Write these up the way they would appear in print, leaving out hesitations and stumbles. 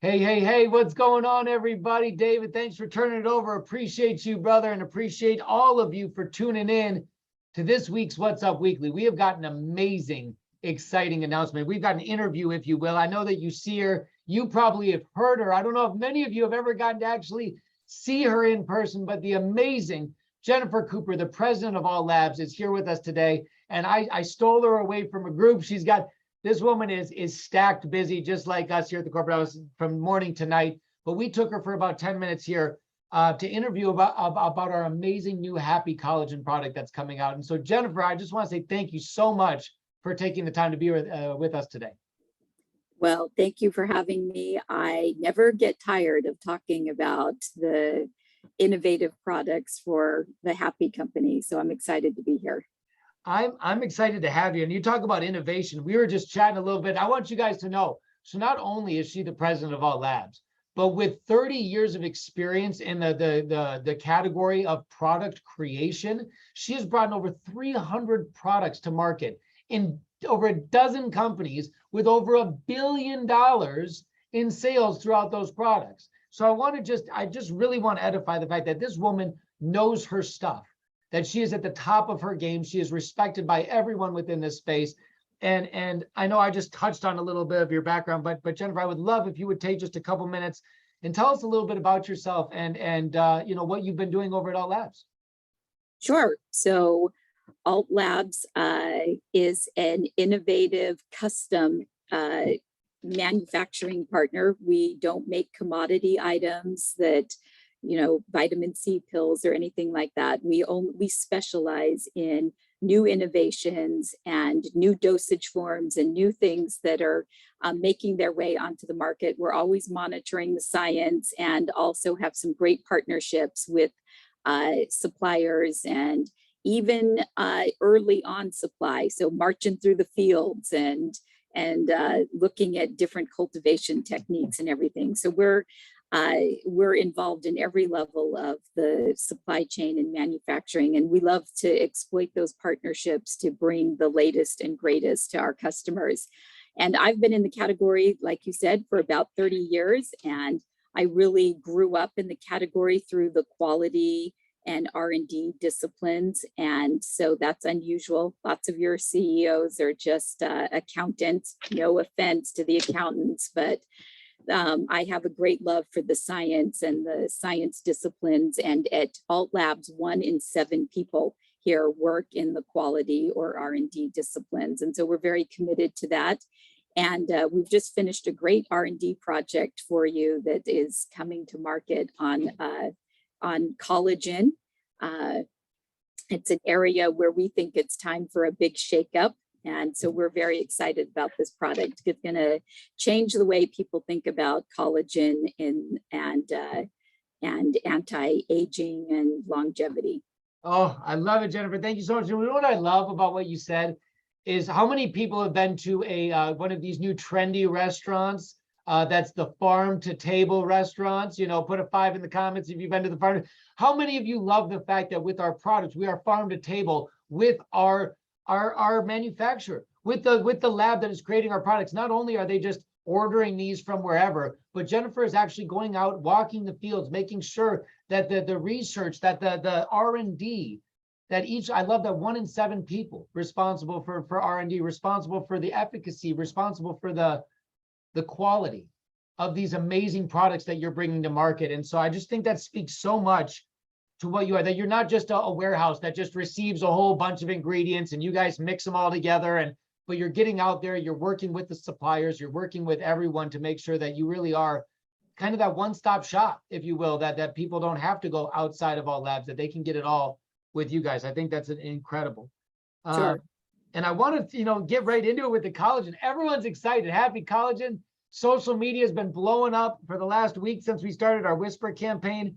Hey, what's going on, everybody? David, thanks for turning it over. Appreciate you, brother, and appreciate all of you for tuning in to this week's What's Up Weekly. We have got an amazing, exciting announcement. We've got an interview, if you will. I know that you see her. You probably have heard her. I don't know if many of you have ever gotten to actually see her in person, but the amazing Jennifer Cooper, the president of All Labs, is here with us today. And I stole her away from a group. This woman is stacked busy, just like us here at the corporate office from morning to night. But we took her for about 10 minutes here to interview about our amazing new Happy Collagen product that's coming out. And so, Jennifer, I just want to say thank you so much for taking the time to be with us today. Well, thank you for having me. I never get tired of talking about the innovative products for the Happy Company. So I'm excited to be here. I'm excited to have you. And you talk about innovation. We were just chatting a little bit. I want you guys to know, so not only is she the president of All Labs, but with 30 years of experience in the category of product creation, she has brought in over 300 products to market in over a dozen companies with over $1 billion in sales throughout those products. So I just really want to edify the fact that this woman knows her stuff, that she is at the top of her game. She is respected by everyone within this space. And I know I just touched on a little bit of your background, but Jennifer, I would love if you would take just a couple minutes and tell us a little bit about yourself and what you've been doing over at All Labs. Sure. So Alt Labs is an innovative custom manufacturing partner. We don't make commodity items that, vitamin C pills or anything like that. We specialize in new innovations and new dosage forms and new things that are making their way onto the market. We're always monitoring the science and also have some great partnerships with suppliers and even early on supply. So marching through the fields and looking at different cultivation techniques and everything. So we're involved in every level of the supply chain and manufacturing, and we love to exploit those partnerships to bring the latest and greatest to our customers. And I've been in the category, like you said, for about 30 years, and I really grew up in the category through the quality and R&D disciplines. And so that's unusual. Lots of your CEOs are just accountants. No offense to the accountants, but I have a great love for the science and the science disciplines. And at Alt Labs, 1 in 7 people here work in the quality or R&D disciplines. And so we're very committed to that. And we've just finished a great R&D project for you that is coming to market on collagen. It's an area where we think it's time for a big shakeup. And so we're very excited about this product. It's going to change the way people think about collagen and anti-aging and longevity. Oh, I love it, Jennifer. Thank you so much. You know what I love about what you said is how many people have been to one of these new trendy restaurants. That's the farm to table restaurants. Put a 5 in the comments if you've been to the farm. How many of you love the fact that with our products, we are farm to table with our manufacturer, with the lab that is creating our products? Not only are they just ordering these from wherever, but Jennifer is actually going out, walking the fields, making sure that the research, that the R&D, I love that 1 in 7 people responsible for R&D, responsible for the efficacy, responsible for the quality of these amazing products that you're bringing to market. And so I just think that speaks so much to what you are, that you're not just a warehouse that just receives a whole bunch of ingredients and you guys mix them all together, but you're getting out there, you're working with the suppliers, you're working with everyone to make sure that you really are kind of that one-stop shop, if you will, that people don't have to go outside of All Labs, that they can get it all with you guys. I think that's incredible. Sure. And I want to, get right into it with the collagen. Everyone's excited. Happy Collagen. Social media has been blowing up for the last week since we started our Whisper campaign.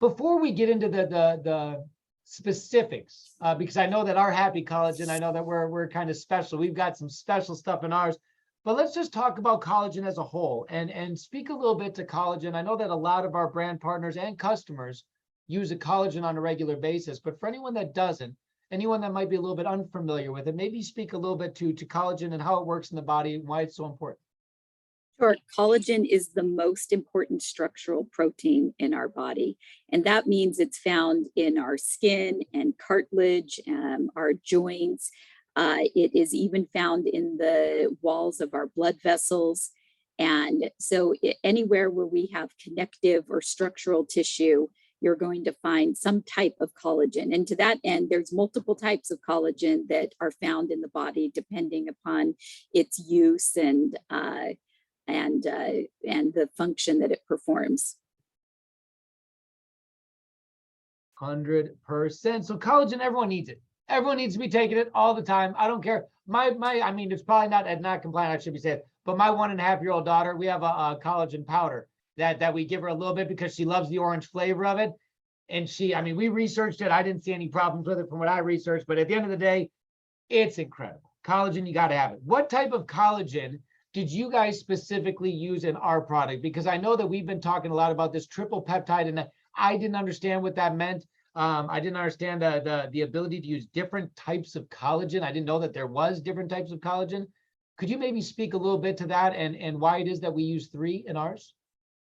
Before we get into the specifics, because I know that our Happy Collagen, I know that we're kind of special. We've got some special stuff in ours, but let's just talk about collagen as a whole and speak a little bit to collagen. I know that a lot of our brand partners and customers use a collagen on a regular basis, but for anyone that doesn't, anyone that might be a little bit unfamiliar with it, maybe speak a little bit to collagen and how it works in the body and why it's so important. Sure. Collagen is the most important structural protein in our body. And that means it's found in our skin and cartilage, our joints. It is even found in the walls of our blood vessels. And so anywhere where we have connective or structural tissue, you're going to find some type of collagen. And to that end, there's multiple types of collagen that are found in the body, depending upon its use and the function that it performs. 100%. So collagen, everyone needs it. Everyone needs to be taking it all the time. I don't care. I mean, it's probably not compliant, I should be saying, but my 1.5-year-old daughter, we have a collagen powder that we give her a little bit because she loves the orange flavor of it. And I mean, we researched it. I didn't see any problems with it from what I researched, but at the end of the day, it's incredible. Collagen, you got to have it. What type of collagen did you guys specifically use in our product? Because I know that we've been talking a lot about this triple peptide, and I didn't understand what that meant. I didn't understand the ability to use different types of collagen. I didn't know that there was different types of collagen. Could you maybe speak a little bit to that and why it is that we use 3 in ours?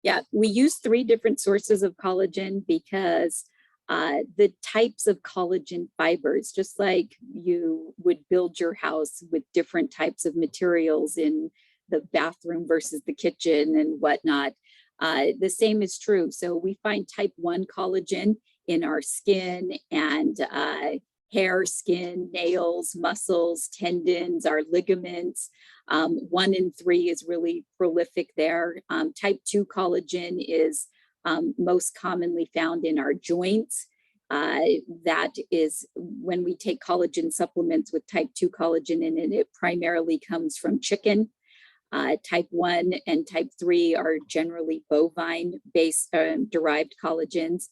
Yeah, we use 3 different sources of collagen because the types of collagen fibers, just like you would build your house with different types of materials in the bathroom versus the kitchen and whatnot, the same is true. So we find type 1 collagen in our skin and hair, skin, nails, muscles, tendons, our ligaments. 1 and 3 is really prolific there. Type 2 collagen is most commonly found in our joints. That is when we take collagen supplements with type 2 collagen in it, it primarily comes from chicken. Type 1 and type 3 are generally bovine-based derived collagens.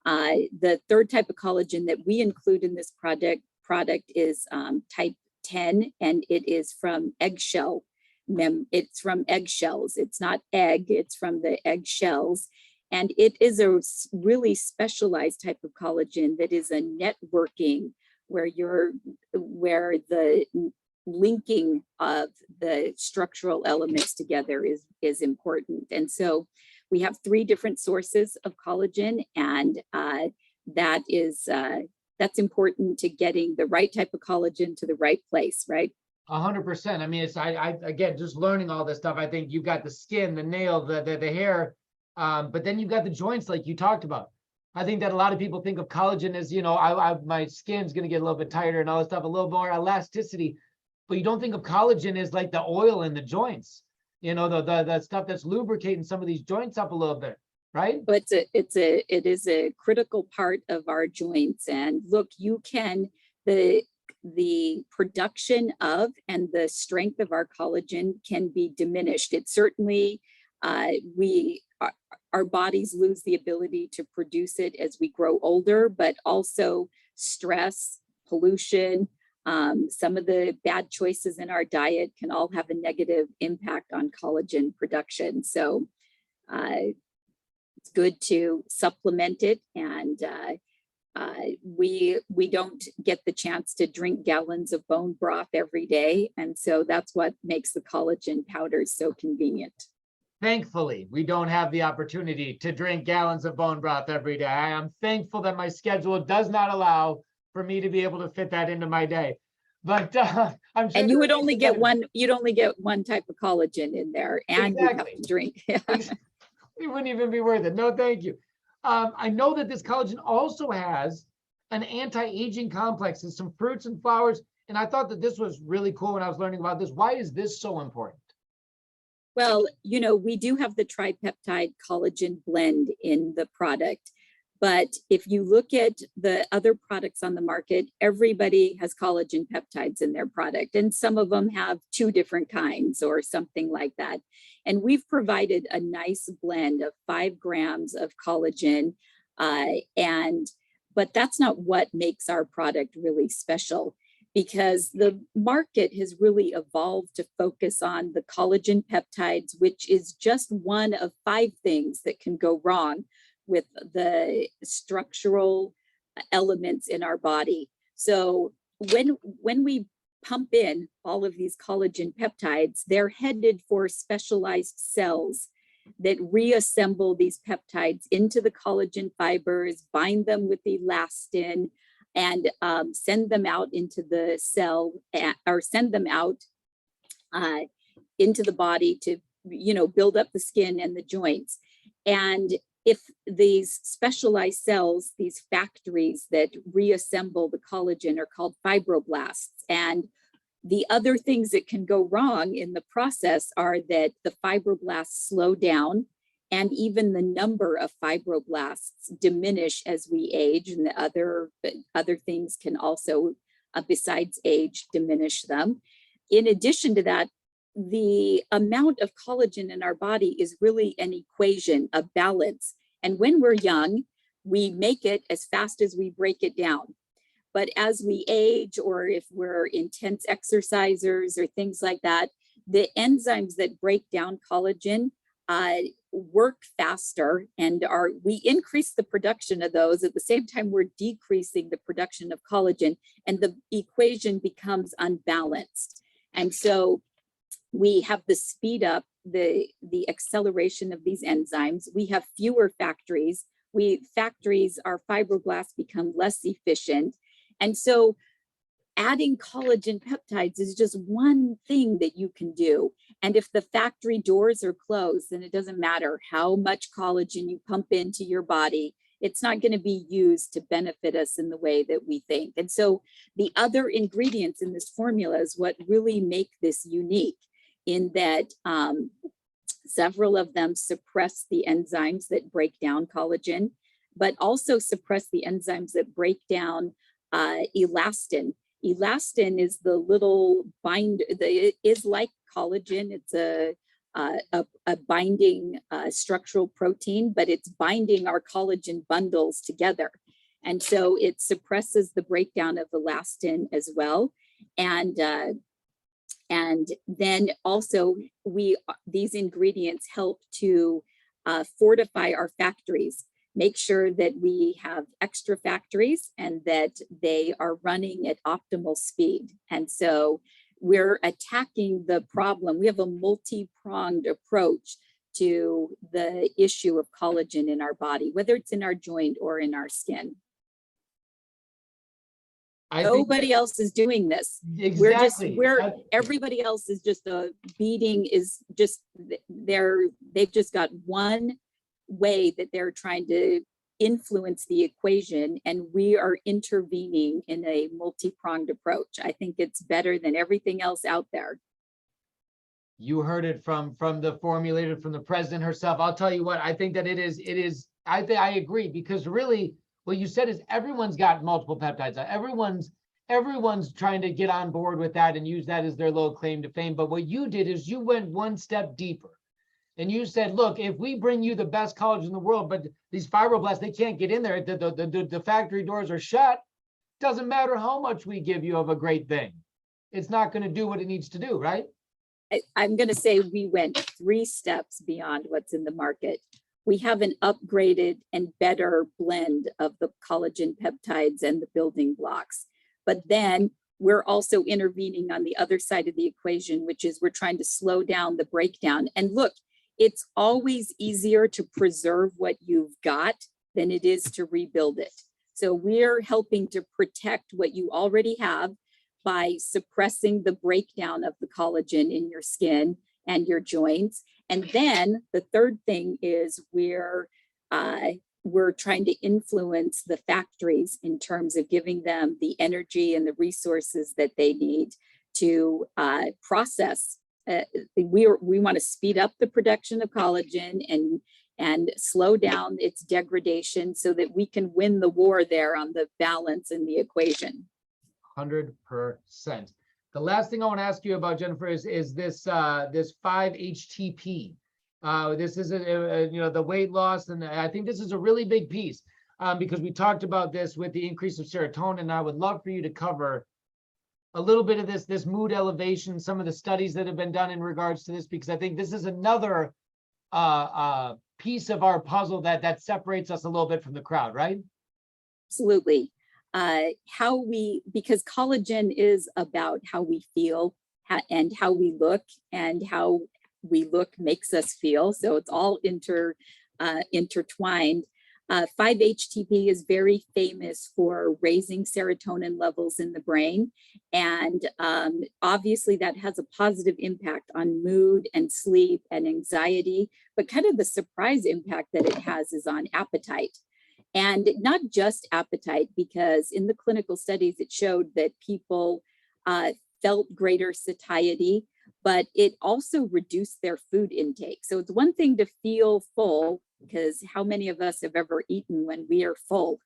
The third type of collagen that we include in this product is type 10, and it is from eggshell. It's from eggshells. It's not egg, it's from the eggshells. And it is a really specialized type of collagen that is a networking where the linking of the structural elements together is important. And so we have 3 different sources of collagen, and that's important to getting the right type of collagen to the right place, right? 100%. I mean, again, just learning all this stuff. I think you've got the skin, the nail, the hair, but then you've got the joints, like you talked about. I think that a lot of people think of collagen as, my skin's going to get a little bit tighter and all this stuff, a little more elasticity, but you don't think of collagen as like the oil in the joints, the stuff that's lubricating some of these joints up a little bit, right? But it is a critical part of our joints. And look, the production of and the strength of our collagen can be diminished. It certainly, our bodies lose the ability to produce it as we grow older, but also stress, pollution, some of the bad choices in our diet can all have a negative impact on collagen production. So it's good to supplement it, and we don't get the chance to drink gallons of bone broth every day, and so that's what makes the collagen powders so convenient. Thankfully, we don't have the opportunity to drink gallons of bone broth every day. I am thankful that my schedule does not allow for me to be able to fit that into my day. But I'm sure. And you would only get one. You'd only get one type of collagen in there, and you have to drink. It wouldn't even be worth it. No, thank you. I know that this collagen also has an anti-aging complex and some fruits and flowers. And I thought that this was really cool when I was learning about this. Why is this so important? Well, we do have the tripeptide collagen blend in the product. But if you look at the other products on the market, everybody has collagen peptides in their product, and some of them have 2 different kinds or something like that. And we've provided a nice blend of 5 grams of collagen, but that's not what makes our product really special, because the market has really evolved to focus on the collagen peptides, which is just one of 5 things that can go wrong with the structural elements in our body. So when we pump in all of these collagen peptides, they're headed for specialized cells that reassemble these peptides into the collagen fibers, bind them with elastin, and send them out into the cell, or send them out into the body to, build up the skin and the joints. And if these specialized cells, these factories that reassemble the collagen are called fibroblasts. And the other things that can go wrong in the process are that the fibroblasts slow down, and even the number of fibroblasts diminish as we age, and the other things can also, besides age, diminish them. In addition to that, the amount of collagen in our body is really an equation, a balance. And when we're young, we make it as fast as we break it down. But as we age, or if we're intense exercisers or things like that, the enzymes that break down collagen work faster, and we increase the production of those. At the same time, we're decreasing the production of collagen, and the equation becomes unbalanced. And so we have the speed up, the acceleration of these enzymes. We have fewer factories. Our fibroblasts become less efficient. And so adding collagen peptides is just one thing that you can do. And if the factory doors are closed, then it doesn't matter how much collagen you pump into your body, it's not going to be used to benefit us in the way that we think. And so the other ingredients in this formula is what really make this unique, in that several of them suppress the enzymes that break down collagen, but also suppress the enzymes that break down elastin. Elastin is the little it is like collagen. It's a binding structural protein, but it's binding our collagen bundles together. And so it suppresses the breakdown of elastin as well. And then also these ingredients help to fortify our factories, make sure that we have extra factories and that they are running at optimal speed. And so we're attacking the problem. We have a multi-pronged approach to the issue of collagen in our body, whether it's in our joint or in our skin. Nobody else is doing this. Exactly. Everybody else is just they've just got one way that they're trying to influence the equation, and we are intervening in a multi-pronged approach. I think it's better than everything else out there. You heard it from the formulator, from the president herself. I'll tell you what, I think that it is, I agree, because really what you said is everyone's got multiple peptides. Everyone's trying to get on board with that and use that as their little claim to fame. But what you did is you went one step deeper. And you said, look, if we bring you the best collagen in the world, but these fibroblasts, they can't get in there, the factory doors are shut, doesn't matter how much we give you of a great thing. It's not going to do what it needs to do, right? I'm going to say we went 3 steps beyond what's in the market. We have an upgraded and better blend of the collagen peptides and the building blocks. But then we're also intervening on the other side of the equation, which is we're trying to slow down the breakdown. And look, it's always easier to preserve what you've got than it is to rebuild it. So we're helping to protect what you already have by suppressing the breakdown of the collagen in your skin and your joints. And then the third thing is we're trying to influence the factories in terms of giving them the energy and the resources that they need to process. We want to speed up the production of collagen and slow down its degradation so that we can win the war there on the balance in the equation. 100%. The last thing I want to ask you about, Jennifer, is this 5-HTP. This is the weight loss, and I think this is a really big piece because we talked about this with the increase of serotonin. I would love for you to cover a little bit of this mood elevation, some of the studies that have been done in regards to this, because I think this is another piece of our puzzle that separates us a little bit from the crowd, right? Absolutely. because collagen is about how we feel and how we look, and how we look makes us feel. So it's all intertwined. 5-HTP is very famous for raising serotonin levels in the brain. And obviously that has a positive impact on mood and sleep and anxiety, but kind of the surprise impact that it has is on appetite. And not just appetite, because in the clinical studies, it showed that people felt greater satiety, but it also reduced their food intake. So it's one thing to feel full, because how many of us have ever eaten when we are full?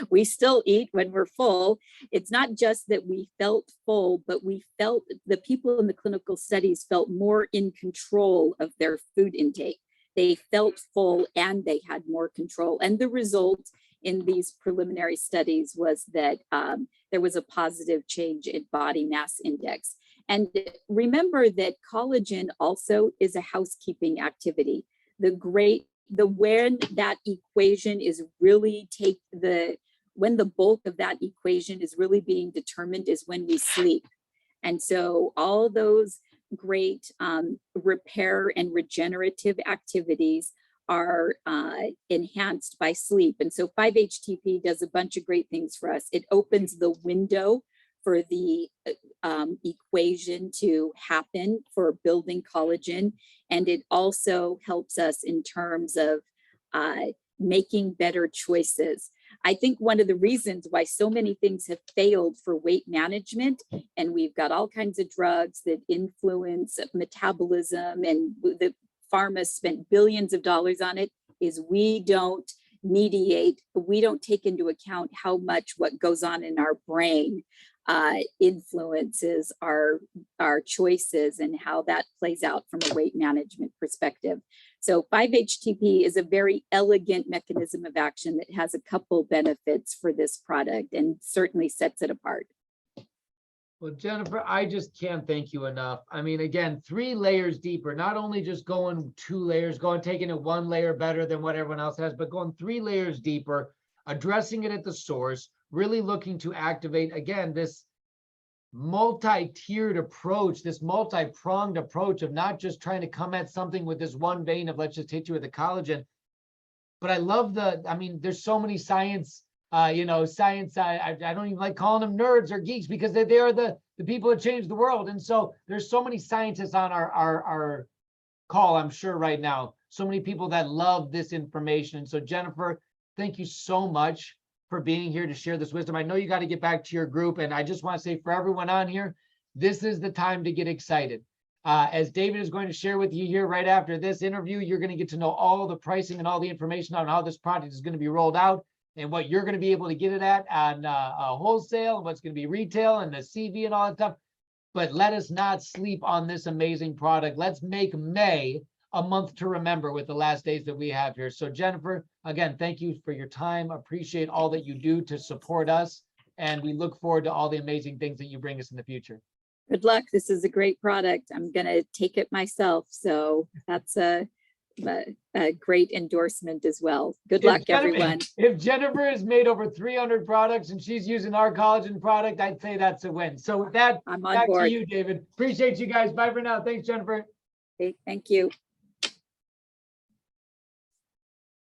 We still eat when we're full. It's not just that we felt full, but we felt, the people in the clinical studies felt more in control of their food intake. They felt full and they had more control. And the result in these preliminary studies was that there was a positive change in body mass index. And remember that collagen also is a housekeeping activity. When that equation is really when the bulk of that equation is really being determined is when we sleep. And so all those great repair and regenerative activities are enhanced by sleep. And so 5-HTP does a bunch of great things for us. It opens the window for the equation to happen for building collagen. And it also helps us in terms of making better choices. I think one of the reasons why so many things have failed for weight management, and we've got all kinds of drugs that influence metabolism, and the pharma spent billions of dollars on it, is we don't take into account how much what goes on in our brain influences our choices and how that plays out from a weight management perspective. So 5-HTP is a very elegant mechanism of action that has a couple benefits for this product and certainly sets it apart. Well, Jennifer, I just can't thank you enough. I mean, again, 3 layers deeper, not only just going 2 layers, taking it 1 layer better than what everyone else has, but going 3 layers deeper, addressing it at the source, really looking to activate, again, this multi-tiered approach, this multi-pronged approach of not just trying to come at something with this one vein of let's just hit you with the collagen. But I love there's so many science, I don't even like calling them nerds or geeks, because they are the people that change the world. And so there's so many scientists on our call, I'm sure right now, so many people that love this information. So Jennifer, thank you so much for being here to share this wisdom. I know you got to get back to your group, and I just want to say for everyone on here, this is the time to get excited. As David is going to share with you here right after this interview, you're going to get to know all the pricing and all the information on how this product is going to be rolled out and what you're going to be able to get it at on wholesale, and what's going to be retail and the CV and all that stuff. But let us not sleep on this amazing product. Let's make May a month to remember with the last days that we have here. So Jennifer, again, thank you for your time. Appreciate all that you do to support us. And we look forward to all the amazing things that you bring us in the future. Good luck. This is a great product. I'm going to take it myself. So that's a great endorsement as well. Good luck, everyone. If Jennifer has made over 300 products and she's using our collagen product, I'd say that's a win. So with that, I'm on back board. to you, David. Appreciate you guys. Bye for now. Thanks, Jennifer. Okay, thank you.